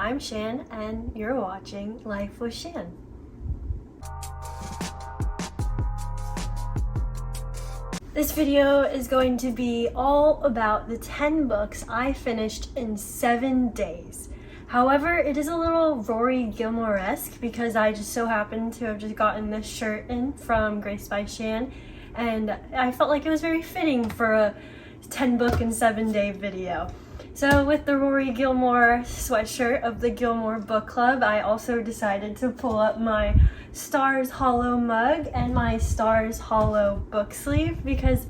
I'm Shan, and you're watching Life with Shan. This video is going to be all about the 10 books I finished in 7 days. However, it is a little Rory Gilmore-esque because I just so happened to have just gotten this shirt in from Grace by Shan, and I felt like it was very fitting for a 10 book and 7 day video. So with the Rory Gilmore sweatshirt of the Gilmore Book Club, I also decided to pull up my Stars Hollow mug and my Stars Hollow book sleeve because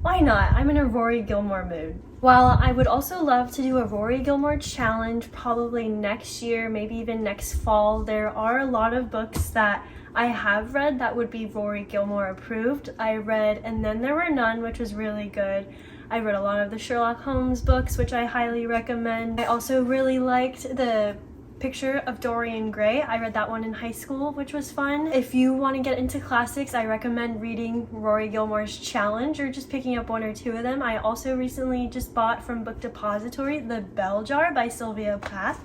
why not? I'm in a Rory Gilmore mood. While I would also love to do a Rory Gilmore challenge probably next year, maybe even next fall, there are a lot of books that I have read that would be Rory Gilmore approved. I read And Then There Were None, which was really good. I read a lot of the Sherlock Holmes books, which I highly recommend. I also really liked the Picture of Dorian Gray. I read that one in high school, which was fun. If you want to get into classics, I recommend reading Rory Gilmore's Challenge or just picking up 1 or 2 of them. I also recently just bought from Book Depository The Bell Jar by Sylvia Plath,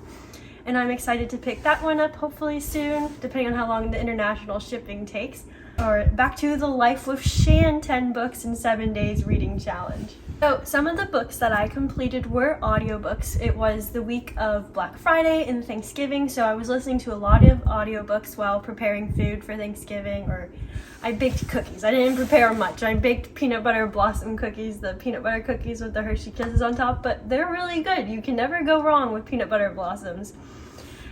and I'm excited to pick that one up hopefully soon, depending on how long the international shipping takes. Or back to the Life with Shan 10 books in 7 days reading challenge. So some of the books that I completed were audiobooks. It was the week of Black Friday and Thanksgiving, so I was listening to a lot of audiobooks while preparing food for Thanksgiving, or I baked cookies. I didn't prepare much. I baked peanut butter blossom cookies, the peanut butter cookies with the Hershey Kisses on top, but they're really good. You can never go wrong with peanut butter blossoms.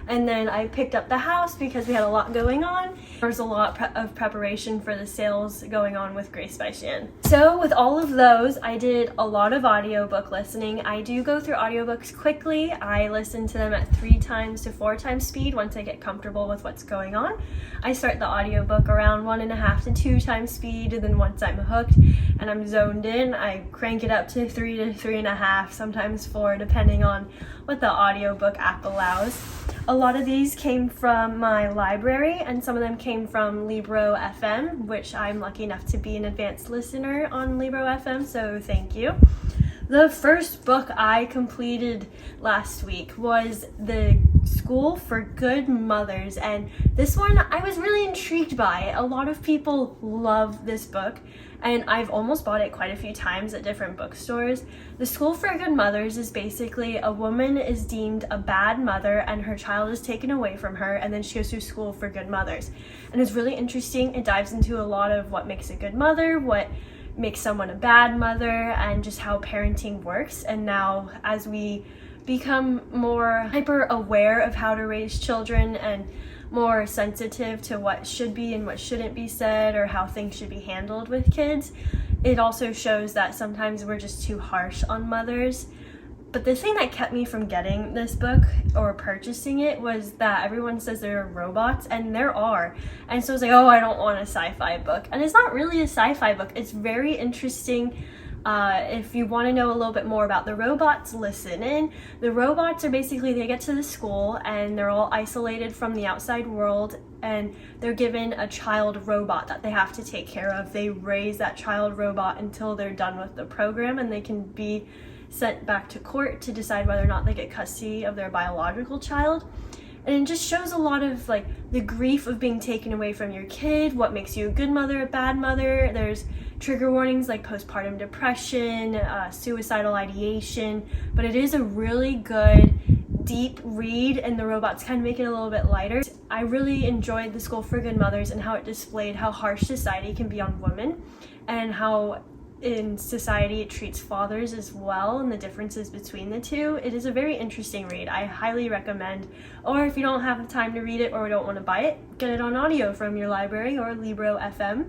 And then I picked up the house because we had a lot going on. There was a lot of preparation for the sales going on with Grace by Shan. So with all of those, I did a lot of audiobook listening. I do go through audiobooks quickly. I listen to them at 3 times to 4 times speed once I get comfortable with what's going on. I start the audiobook around 1.5 to 2 times speed, and then once I'm hooked and I'm zoned in, I crank it up to 3 to 3.5, sometimes 4, depending on what the audiobook app allows. A lot of these came from my library, and some of them came from Libro FM, which I'm lucky enough to be an advanced listener on Libro FM, so thank you. The first book I completed last week was The School for Good Mothers, and this one I was really intrigued by. A lot of people love this book, and I've almost bought it quite a few times at different bookstores. The School for Good Mothers is basically a woman is deemed a bad mother and her child is taken away from her, and then she goes to school for good mothers. And it's really interesting. It dives into a lot of what makes a good mother, what makes someone a bad mother, and just how parenting works. And now as we become more hyper aware of how to raise children and more sensitive to what should be and what shouldn't be said or how things should be handled with kids, it also shows that sometimes we're just too harsh on mothers. But the thing that kept me from getting this book or purchasing it was that everyone says there are robots, and there are. And so I was like, oh, I don't want a sci-fi book. And it's not really a sci-fi book. It's very interesting. If you want to know a little bit more about the robots, listen in. The robots are basically, they get to the school and they're all isolated from the outside world, and they're given a child robot that they have to take care of. They raise that child robot until they're done with the program, and they can be sent back to court to decide whether or not they get custody of their biological child. And it just shows a lot of like the grief of being taken away from your kid, what makes you a good mother, a bad mother. There's trigger warnings like postpartum depression, suicidal ideation, but it is a really good deep read, and the robots kind of make it a little bit lighter. I really enjoyed The School for Good Mothers and how it displayed how harsh society can be on women, and how in society it treats fathers as well, and the differences between the two. It is a very interesting read. I highly recommend, or if you don't have the time to read it or don't want to buy it, get it on audio from your library or Libro FM.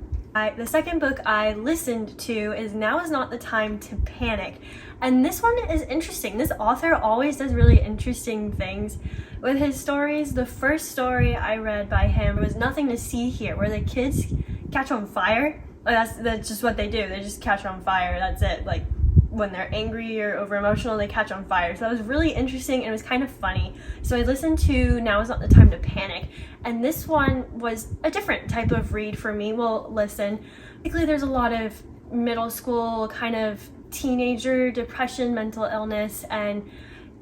The second book I listened to is Now Is Not the Time to Panic, and this one is interesting. This author always does really interesting things with his stories. The first story I read by him was Nothing to See Here, where the kids catch on fire. Like that's just what they do. They just catch on fire. That's it. Like when they're angry or over emotional, they catch on fire. So that was really interesting, and it was kind of funny. So I listened to Now Is Not the Time to Panic, and this one was a different type of read for me. Well, listen, basically there's a lot of middle school kind of teenager depression, mental illness, and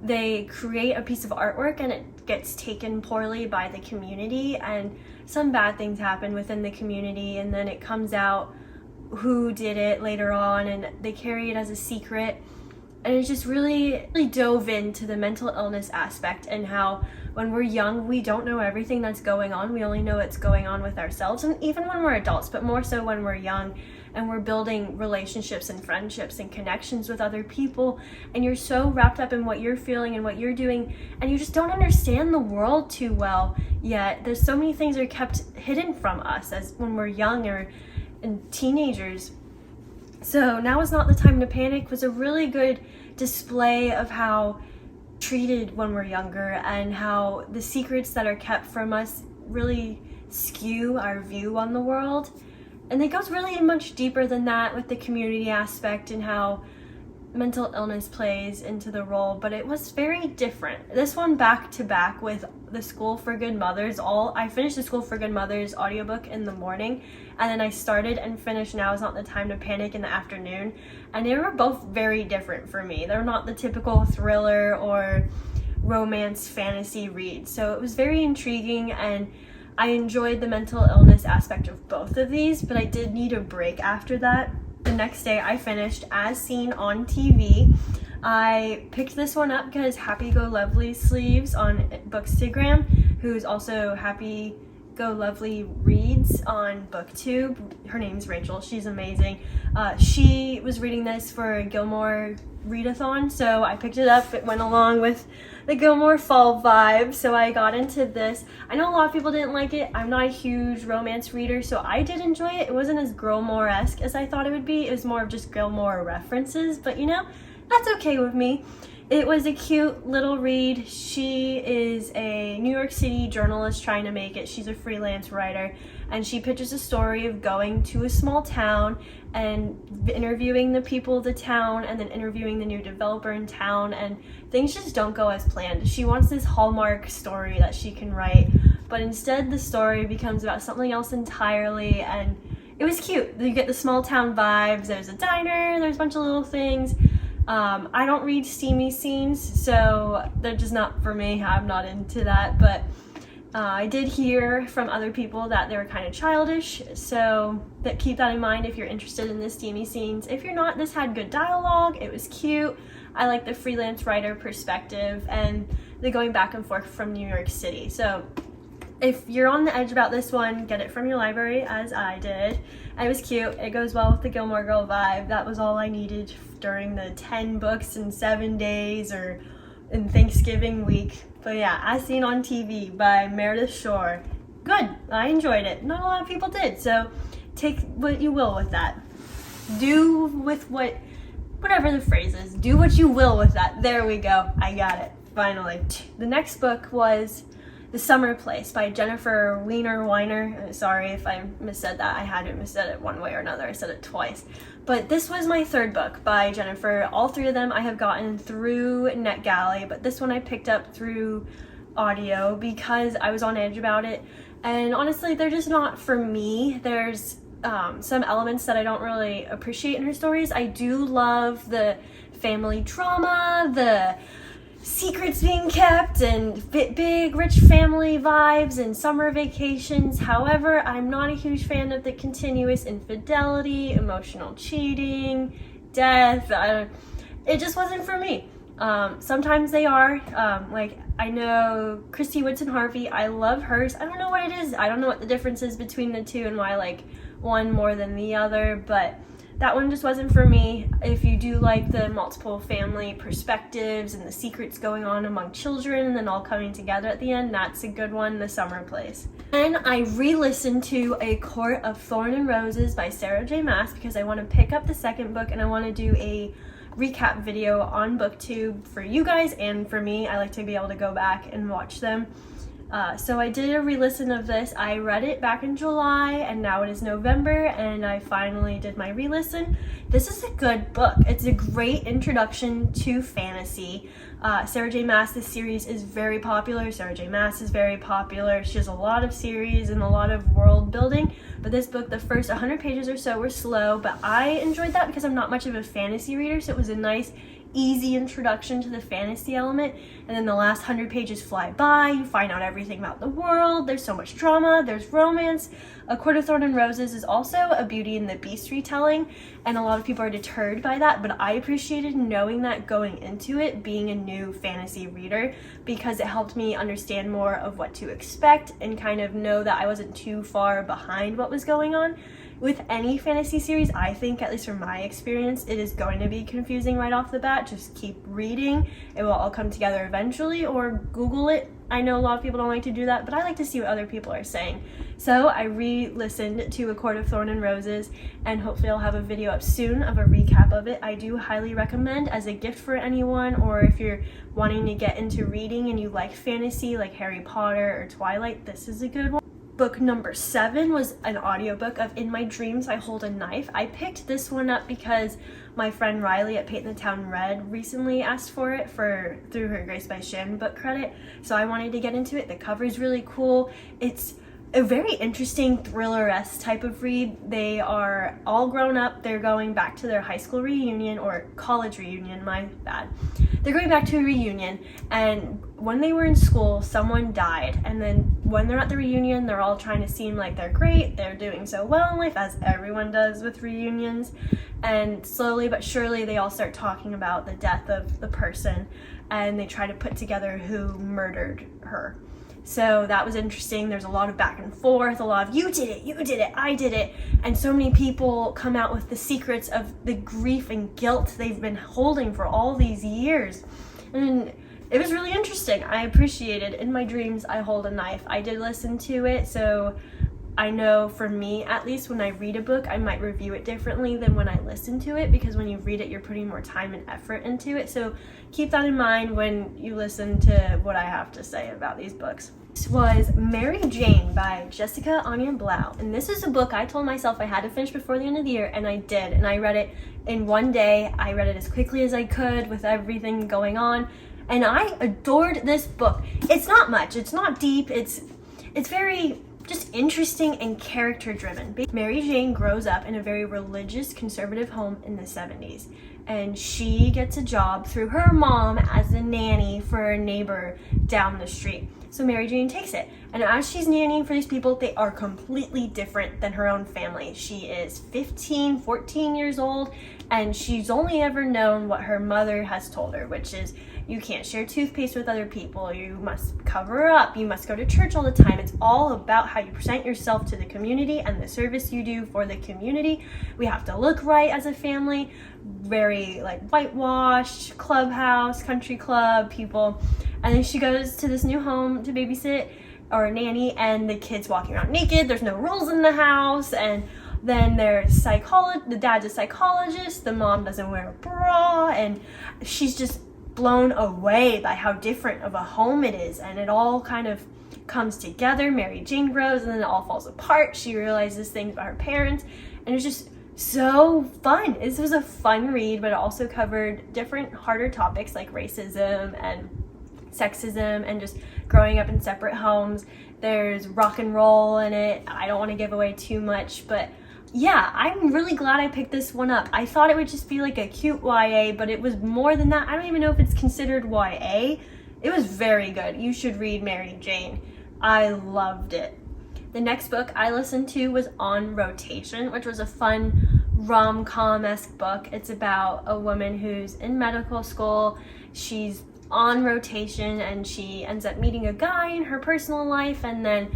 they create a piece of artwork and it gets taken poorly by the community, and some bad things happen within the community, and then it comes out who did it later on, and they carry it as a secret. And it just really dove into the mental illness aspect and how when we're young, we don't know everything that's going on. We only know what's going on with ourselves, and even when we're adults, but more so when we're young and we're building relationships and friendships and connections with other people, and you're so wrapped up in what you're feeling and what you're doing, and you just don't understand the world too well yet. There's so many things that are kept hidden from us as when we're young or in teenagers. So Now Is Not the Time to Panic was a really good display of how treated when we're younger and how the secrets that are kept from us really skew our view on the world. And it goes really much deeper than that with the community aspect and how mental illness plays into the role, but it was very different. This one back to back with the School for Good Mothers. I finished the School for Good Mothers audiobook in the morning, and then I started and finished Now Is Not the Time to Panic in the afternoon, and they were both very different for me. They're not the typical thriller or romance fantasy read, so it was very intriguing, and I enjoyed the mental illness aspect of both of these, but I did need a break after that. The next day I finished As Seen on TV. I picked this one up because Happy Go Lovely Sleeves on Bookstagram, who's also Happy Go Lovely Reads on BookTube. Her name's Rachel. She's amazing. She was reading this for Gilmore Readathon, so I picked it up. It went along with the Gilmore fall vibe, so I got into this. I know a lot of people didn't like it. I'm not a huge romance reader, so I did enjoy it. It wasn't as Gilmore-esque as I thought it would be. It was more of just Gilmore references, but you know, that's okay with me. It was a cute little read. She is a New York City journalist trying to make it. She's a freelance writer, and she pitches a story of going to a small town and interviewing the people of the town and then interviewing the new developer in town, and things just don't go as planned. She wants this Hallmark story that she can write, but instead the story becomes about something else entirely, and it was cute. You get the small town vibes. There's a diner, there's a bunch of little things. I don't read steamy scenes, so they're just not for me. I'm not into that, but I did hear from other people that they were kind of childish, so keep that in mind if you're interested in the steamy scenes. If you're not, this had good dialogue. It was cute. I like the freelance writer perspective and the going back and forth from New York City. So if you're on the edge about this one, get it from your library, as I did. It was cute. It goes well with the Gilmore Girl vibe. That was all I needed during the 10 books in 7 days or in Thanksgiving week. But yeah, As Seen on TV by Meredith Shore. Good. I enjoyed it. Not a lot of people did, so take what you will with that. Do with whatever the phrase is. Do what you will with that. There we go. I got it. Finally. The next book was The Summer Place by Jennifer Weiner. Sorry if I missaid that. I had to missaid it one way or another. I said it twice. But this was my third book by Jennifer. All three of them I have gotten through NetGalley, but this one I picked up through audio because I was on edge about it. And honestly, they're just not for me. There's some elements that I don't really appreciate in her stories. I do love the family drama, the secrets being kept, and big rich family vibes and summer vacations. However, I'm not a huge fan of the continuous infidelity, emotional cheating, death. It just wasn't for me. Sometimes they are. Like, I know Christy Woodson Harvey, I love hers. I don't know what it is. I don't know what the difference is between the two and why I like one more than the other, but that one just wasn't for me. If you do like the multiple family perspectives and the secrets going on among children and then all coming together at the end, that's a good one, The Summer Place. And I re-listened to A Court of Thorn and Roses by Sarah J. Maas because I want to pick up the second book and I want to do a recap video on BookTube for you guys and for me. I like to be able to go back and watch them. So I did a re-listen of this. I read it back in July and now it is November and I finally did my re-listen. This is a good book. It's a great introduction to fantasy. Sarah J. Maas, this series is very popular. Sarah J. Maas is very popular. She has a lot of series and a lot of world building, but this book, the first 100 pages or so were slow, but I enjoyed that because I'm not much of a fantasy reader, so it was a nice easy introduction to the fantasy element, and then the last 100 pages fly by. You find out everything about the world. There's so much drama, there's romance. A Court of Thorn and Roses is also a Beauty and the Beast retelling, and a lot of people are deterred by that, but I appreciated knowing that going into it, being a new fantasy reader, because it helped me understand more of what to expect and kind of know that I wasn't too far behind what was going on. With any fantasy series, I think, at least from my experience, it is going to be confusing right off the bat. Just keep reading. It will all come together eventually, or Google it. I know a lot of people don't like to do that, but I like to see what other people are saying. So I re-listened to A Court of Thorn and Roses, and hopefully I'll have a video up soon of a recap of it. I do highly recommend as a gift for anyone, or if you're wanting to get into reading and you like fantasy like Harry Potter or Twilight, this is a good one. Book number 7 was an audiobook of In My Dreams I Hold a Knife. I picked this one up because my friend Riley at Paint the Town Red recently asked for it through her Grace by Shan book credit, so I wanted to get into it. The cover is really cool. It's a very interesting thriller-esque type of read. They are all grown up. They're going back to their high school reunion, or college reunion, my bad. They're going back to a reunion, and when they were in school, someone died, and then when they're at the reunion, they're all trying to seem like they're great, they're doing so well in life, as everyone does with reunions, and slowly but surely they all start talking about the death of the person, and they try to put together who murdered her. So that was interesting. There's a lot of back and forth, a lot of you did it, I did it, and so many people come out with the secrets of the grief and guilt they've been holding for all these years, and it was really interesting. I appreciated In My Dreams I Hold a Knife. I did listen to it, so I know for me, at least, when I read a book, I might review it differently than when I listen to it, because when you read it, you're putting more time and effort into it. So keep that in mind when you listen to what I have to say about these books. This was Mary Jane by Jessica Onion Blau, and this is a book I told myself I had to finish before the end of the year, and I did, and I read it in one day. I read it as quickly as I could with everything going on, and I adored this book. It's not much, it's not deep, it's very just interesting and character driven. Mary Jane grows up in a very religious, conservative home in the 70s, and she gets a job through her mom as a nanny for a neighbor down the street. So Mary Jane takes it, and as she's nannying for these people, they are completely different than her own family. She is 14 years old, and she's only ever known what her mother has told her, which is you can't share toothpaste with other people, you must cover up, you must go to church all the time. It's all about how you present yourself to the community and the service you do for the community. We have to look right as a family, very like whitewashed, clubhouse, country club people. And then she goes to this new home to babysit or nanny, and the kid's walking around naked, there's no rules in the house, and then there's the dad's a psychologist, the mom doesn't wear a bra, and she's just blown away by how different of a home it is, and it all kind of comes together. Mary Jane grows, and then it all falls apart. She realizes things about her parents, and it's just so fun. This was a fun read, but it also covered different harder topics like racism and sexism and just growing up in separate homes. There's rock and roll in it. I don't want to give away too much, but yeah, I'm really glad I picked this one up. I thought it would just be like a cute YA, but it was more than that. I don't even know if it's considered YA. It was very good. You should read Mary Jane. I loved it. The next book I listened to was On Rotation, which was a fun rom-com-esque book. It's about a woman who's in medical school. She's on rotation, and she ends up meeting a guy in her personal life, and then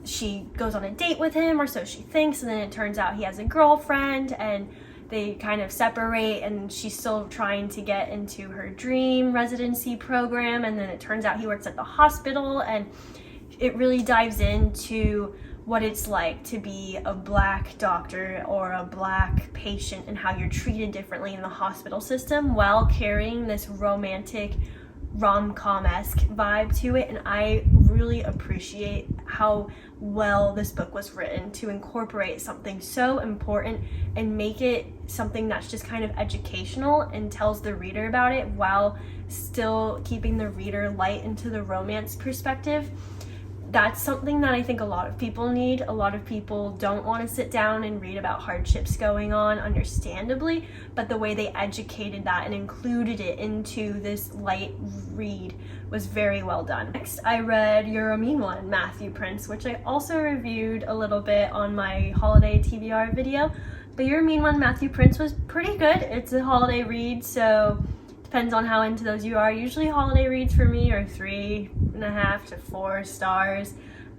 she goes on a date with him, or so she thinks, and then it turns out he has a girlfriend, and they kind of separate, and she's still trying to get into her dream residency program, and then it turns out he works at the hospital, and it really dives into what it's like to be a Black doctor or a Black patient and how you're treated differently in the hospital system while carrying this romantic rom-com-esque vibe to it. And I really appreciate how well this book was written to incorporate something so important and make it something that's just kind of educational and tells the reader about it while still keeping the reader light into the romance perspective. that's something that I think a lot of people need. A lot of people don't want to sit down and read about hardships going on, understandably, but the way they educated that and included it into this light read was very well done. Next, I read You're a Mean One, Matthew Prince, which I also reviewed a little bit on my holiday TBR video. But You're a Mean One, Matthew Prince was pretty good. It's a holiday read, so depends on how into those you are. Usually holiday reads for me are 3.5 to 4 stars.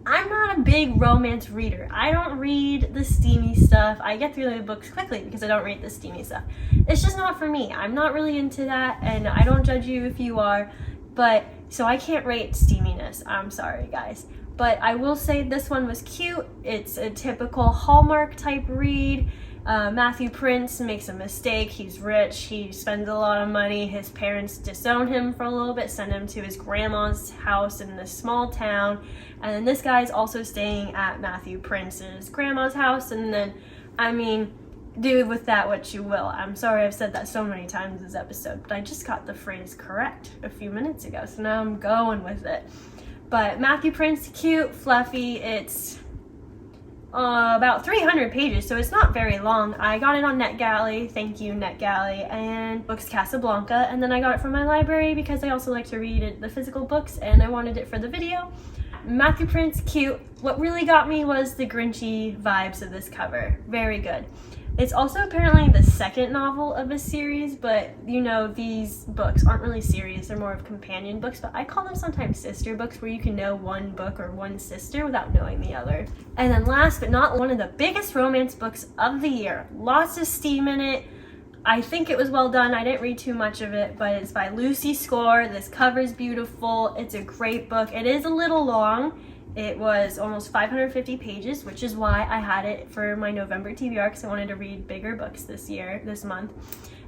I'm not a big romance reader. I don't read the steamy stuff. I get through the books quickly because I don't read the steamy stuff. It's just not for me. I'm not really into that, and I don't judge you if you are, but so I can't rate steaminess. I'm sorry, guys. But I will say this one was cute. It's a typical Hallmark type read. Matthew Prince makes a mistake. He's rich. He spends a lot of money. His parents disown him for a little bit, send him to his grandma's house in this small town. And then this guy's also staying at Matthew Prince's grandma's house. And then, I mean, do with that what you will. I'm sorry I've said that so many times this episode, but I just got the phrase correct a few minutes ago, so now I'm going with it. But Matthew Prince, cute, fluffy. It's about 300 pages, so it's not very long. I got it on NetGalley, thank you NetGalley, and Books Casablanca, and then I got it from my library because I also like to read the physical books and I wanted it for the video. Matthew Prince, cute. What really got me was the Grinchy vibes of this cover. Very good. It's also apparently the second novel of a series, but you know, these books aren't really series, they're more of companion books, but I call them sometimes sister books, where you can know one book or one sister without knowing the other. And then last but not one of the biggest romance books of the year. Lots of steam in it. I think it was well done. I didn't read too much of it, but it's by Lucy Score. This cover's beautiful. It's a great book. It is a little long. It was almost 550 pages, which is why I had it for my November TBR, because I wanted to read bigger books this month.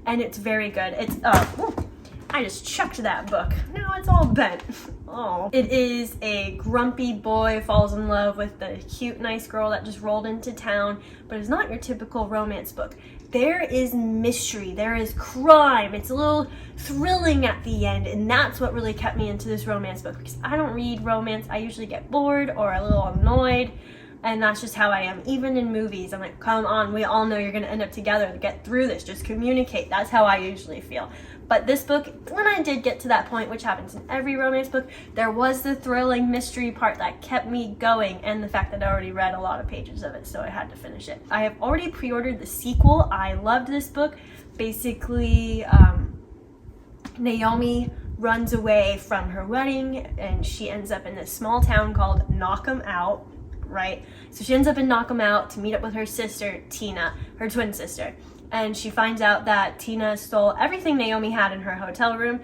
And it's very good. It's, I just chucked that book. Now it's all bent. Oh. It is a grumpy boy falls in love with the cute, nice girl that just rolled into town, but it's not your typical romance book. There is mystery, there is crime, it's a little thrilling at the end, and that's what really kept me into this romance book, because I don't read romance. I usually get bored or a little annoyed, and that's just how I am. Even in movies, I'm like, come on, we all know you're gonna end up together, get through this, just communicate. That's how I usually feel. But this book, when I did get to that point, which happens in every romance book, there was the thrilling mystery part that kept me going, and the fact that I already read a lot of pages of it, so I had to finish it. I have already pre-ordered the sequel. I loved this book. Basically, Naomi runs away from her wedding, and she ends up in this small town called Knock 'em Out, right? So she ends up in Knock 'em Out to meet up with her sister, Tina, her twin sister. And she finds out that Tina stole everything Naomi had in her hotel room,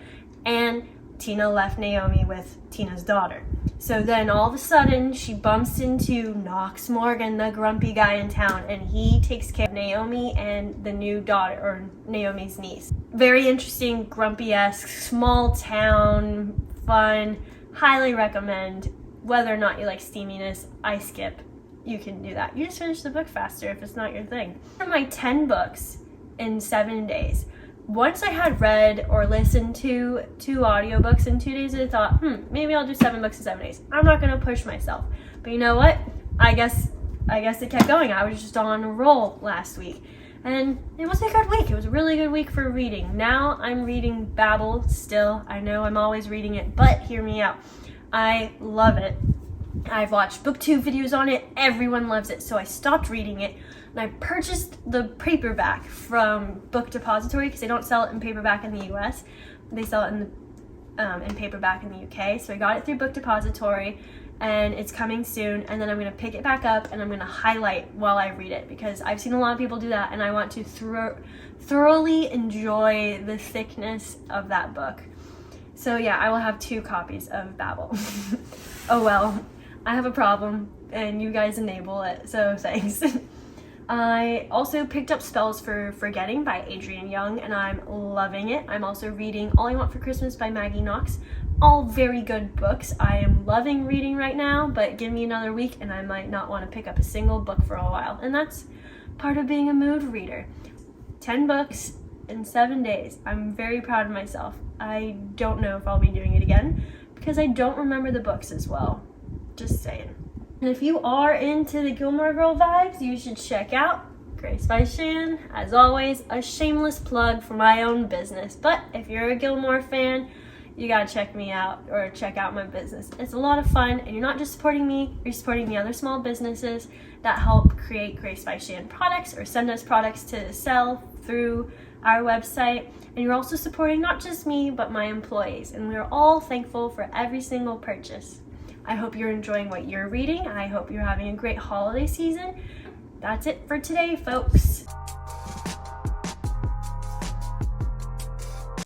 and Tina left Naomi with Tina's daughter. So then all of a sudden she bumps into Knox Morgan, the grumpy guy in town, and he takes care of Naomi and the new daughter, or Naomi's niece. Very interesting, grumpy-esque, small town, fun, highly recommend. Whether or not you like steaminess, I skip. You can do that. You just finish the book faster if it's not your thing. For my 10 books in 7 days. Once I had read or listened to 2 audiobooks in 2 days, I thought, maybe I'll do 7 books in 7 days. I'm not gonna push myself. But you know what? I guess it kept going. I was just on a roll last week. And it was a good week. It was a really good week for reading. Now I'm reading Babel still. I know I'm always reading it, but hear me out. I love it. I've watched booktube videos on it. Everyone loves it. So I stopped reading it, and I purchased the paperback from Book Depository, because they don't sell it in paperback in the US. They sell it in paperback in the UK. So I got it through Book Depository, and it's coming soon. And then I'm going to pick it back up, and I'm going to highlight while I read it, because I've seen a lot of people do that, and I want to thoroughly enjoy the thickness of that book. So yeah, I will have 2 copies of Babel. Oh well. I have a problem, and you guys enable it, so thanks. I also picked up Spells for Forgetting by Adrienne Young, and I'm loving it. I'm also reading All I Want for Christmas by Maggie Knox. All very good books. I am loving reading right now, but give me another week and I might not want to pick up a single book for a while, and that's part of being a mood reader. 10 books in 7 days. I'm very proud of myself. I don't know if I'll be doing it again, because I don't remember the books as well. Just saying. And if you are into the Gilmore Girl vibes, you should check out Grace by Shan. As always, a shameless plug for my own business. But if you're a Gilmore fan, you gotta check me out or check out my business. It's a lot of fun, and you're not just supporting me, you're supporting the other small businesses that help create Grace by Shan products or send us products to sell through our website. And you're also supporting not just me, but my employees. And we're all thankful for every single purchase. I hope you're enjoying what you're reading. I hope you're having a great holiday season. That's it for today, folks.